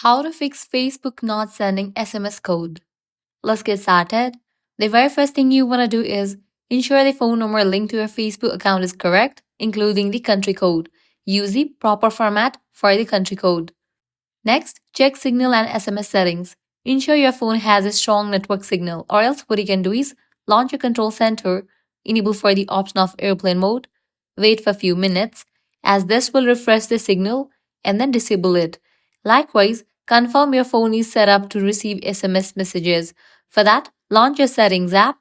How to fix Facebook not sending SMS code. Let's get started. The very first thing you want to do is ensure the phone number linked to your Facebook account is correct, including the country code. Use the proper format for the country code. Next, check signal and SMS settings. Ensure your phone has a strong network signal, or else what you can do is launch your control center, enable for the option of airplane mode, wait for a few minutes, as this will refresh the signal, and then disable it. Likewise, confirm your phone is set up to receive SMS messages. For that, launch your settings app.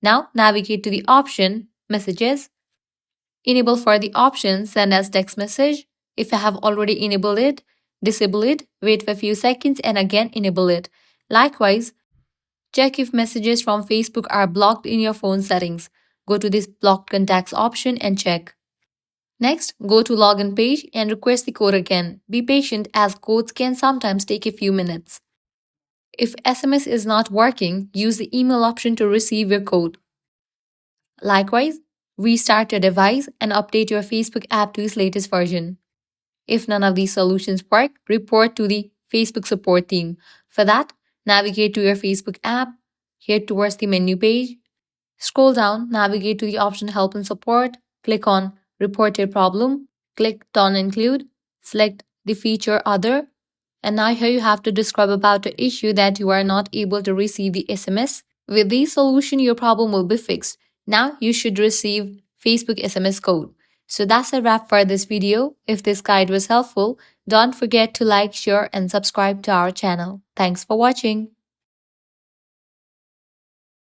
Now navigate to the option Messages. Enable for the option Send as text message. If you have already enabled it, disable it, wait for a few seconds and again enable it. Likewise, check if messages from Facebook are blocked in your phone settings. Go to this blocked contacts option and check. Next, go to login page and request the code again. Be patient as codes can sometimes take a few minutes. If SMS is not working, use the email option to receive your code. Likewise, restart your device and update your Facebook app to its latest version. If none of these solutions work, report to the Facebook support team. For that, navigate to your Facebook app, head towards the menu page, scroll down, navigate to the option Help and Support, click on Report your problem, click Don't Include, select the feature Other, and now here you have to describe about the issue that you are not able to receive the SMS. With this solution, your problem will be fixed. Now you should receive Facebook SMS code. So that's a wrap for this video. If this guide was helpful, don't forget to like, share and subscribe to our channel. Thanks for watching.